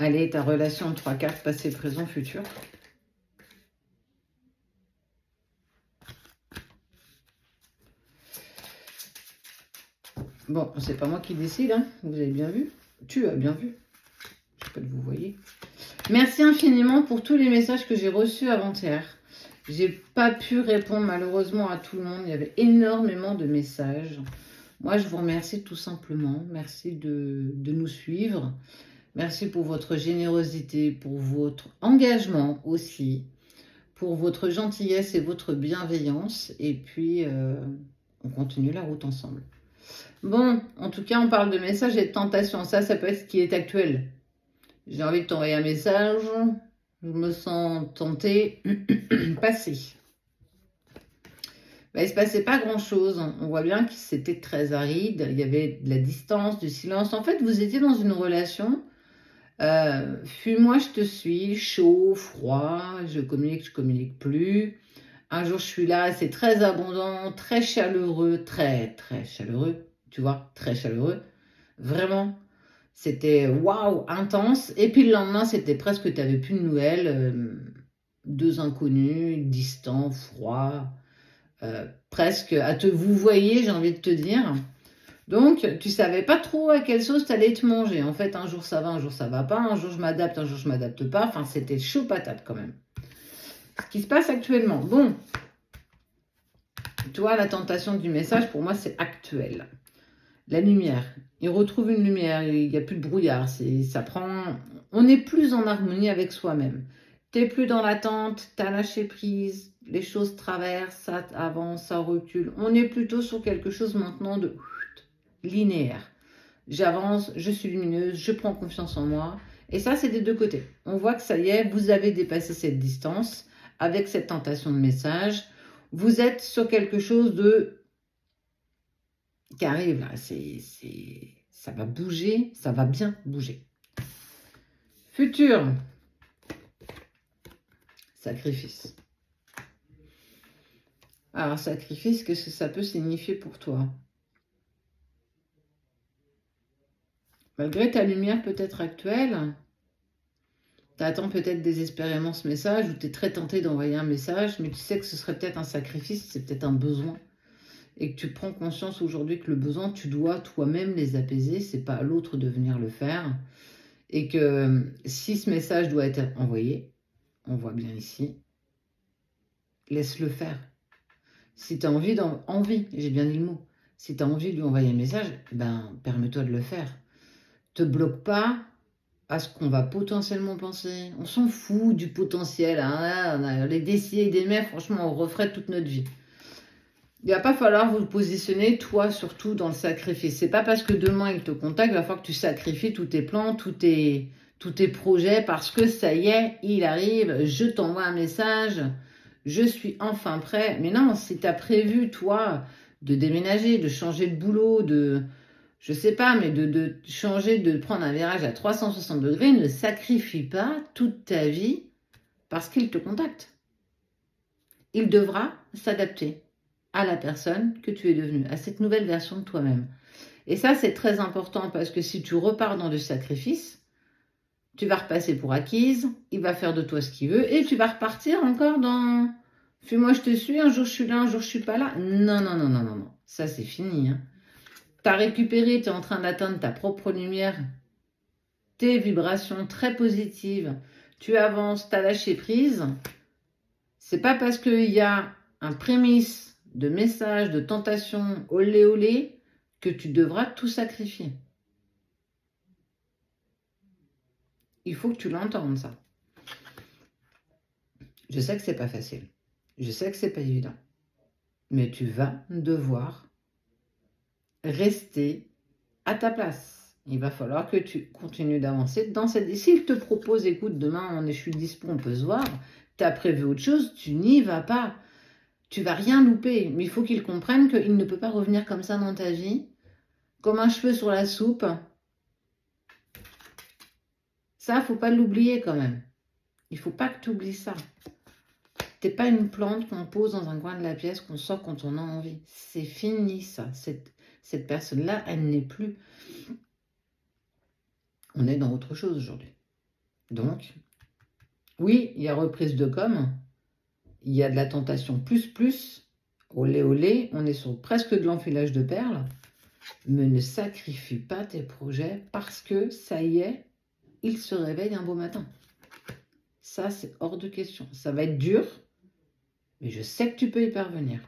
Allez, ta relation, 3 cartes, passé, présent, futur. Bon, c'est pas moi qui décide, hein. Vous avez bien vu. Tu as bien vu. Je sais pas que vous voyez. Merci infiniment pour tous les messages que j'ai reçus avant-hier. J'ai pas pu répondre malheureusement à tout le monde. Il y avait énormément de messages. Moi, je vous remercie tout simplement. Merci de nous suivre. Merci pour votre générosité, pour votre engagement aussi, pour votre gentillesse et votre bienveillance. Et puis, on continue la route ensemble. Bon, en tout cas, on parle de messages et de tentations. Ça peut être ce qui est actuel. J'ai envie de t'envoyer un message. Je me sens tentée. Passer. Il ne se passait pas grand-chose. On voit bien que c'était très aride. Il y avait de la distance, du silence. En fait, vous étiez dans une relation. Fuis-moi, je te suis. Chaud, froid. Je communique plus. Un jour, je suis là. C'est très abondant, très chaleureux. Très, très chaleureux. Tu vois, très chaleureux. Vraiment. C'était waouh, intense. Et puis le lendemain, c'était presque, tu n'avais plus de nouvelles. 2 inconnus, distants, froids. Presque à te vouvoyer, j'ai envie de te dire. Donc, tu savais pas trop à quelle sauce tu allais te manger. En fait, un jour ça va, un jour ça va pas. Un jour je m'adapte, un jour je m'adapte pas. Enfin, c'était chaud patate quand même. Ce qui se passe actuellement. Bon, tu vois, la tentation du message, pour moi, c'est actuel. La lumière. Il retrouve une lumière, il n'y a plus de brouillard. Ça prend... On est plus en harmonie avec soi-même. Tu n'es plus dans l'attente, tu as lâché prise, les choses traversent, ça avance, ça recule. On est plutôt sur quelque chose maintenant de linéaire. J'avance, je suis lumineuse, je prends confiance en moi. Et ça, c'est des deux côtés. On voit que ça y est, vous avez dépassé cette distance avec cette tentation de message. Vous êtes sur quelque chose de... qui arrive là. Ça va bouger, ça va bien bouger. Futur. Sacrifice. Alors, sacrifice, qu'est-ce que ça peut signifier pour toi? Malgré ta lumière peut-être actuelle, tu attends peut-être désespérément ce message ou tu es très tenté d'envoyer un message, mais tu sais que ce serait peut-être un sacrifice, c'est peut-être un besoin. Et que tu prends conscience aujourd'hui que le besoin, tu dois toi-même les apaiser, c'est pas à l'autre de venir le faire. Et que si ce message doit être envoyé, on voit bien ici, laisse-le faire. Si tu as envie, j'ai bien dit le mot, si tu as envie de lui envoyer un message, ben permets-toi de le faire. Te bloque pas à ce qu'on va potentiellement penser. On s'en fout du potentiel. Hein. On a les décis et des mers, franchement, on referait toute notre vie. Il va pas falloir vous positionner, toi, surtout dans le sacrifice. C'est pas parce que demain il te contacte, il va falloir que tu sacrifies tous tes plans, tous tes projets, parce que ça y est, il arrive, je t'envoie un message, je suis enfin prêt. Mais non, si tu as prévu, toi, de déménager, de changer de boulot, je sais pas, mais de changer, de prendre un virage à 360 degrés, ne sacrifie pas toute ta vie parce qu'il te contacte. Il devra s'adapter à la personne que tu es devenue, à cette nouvelle version de toi-même. Et ça, c'est très important parce que si tu repars dans du sacrifice, tu vas repasser pour acquise, il va faire de toi ce qu'il veut et tu vas repartir encore dans « Fuis-moi, je te suis, un jour je suis là, un jour je suis pas là ». Non, non, non, non, non, non. Ça, c'est fini. Hein. Tu as récupéré, tu es en train d'atteindre ta propre lumière, tes vibrations très positives, tu avances, tu as lâché prise. C'est pas parce qu'il y a un prémisse de message, de tentation, olé olé, que tu devras tout sacrifier. Il faut que tu l'entendes, ça. Je sais que c'est pas facile. Je sais que c'est pas évident. Mais tu vas devoir rester à ta place. Il va falloir que tu continues d'avancer dans cette... S'il te propose, écoute, demain, je suis dispo, on peut se voir, tu as prévu autre chose, tu n'y vas pas. Tu vas rien louper. Mais il faut qu'il comprenne qu'il ne peut pas revenir comme ça dans ta vie, comme un cheveu sur la soupe. Ça, faut pas l'oublier quand même. Il faut pas que tu oublies ça. T'es pas une plante qu'on pose dans un coin de la pièce, qu'on sort quand on a envie. C'est fini ça. Cette personne-là, elle n'est plus. On est dans autre chose aujourd'hui. Donc, oui, il y a reprise de com', il y a de la tentation plus, olé olé, on est sur presque de l'enfilage de perles, mais ne sacrifie pas tes projets parce que, ça y est, il se réveille un beau matin. Ça, c'est hors de question. Ça va être dur, mais je sais que tu peux y parvenir.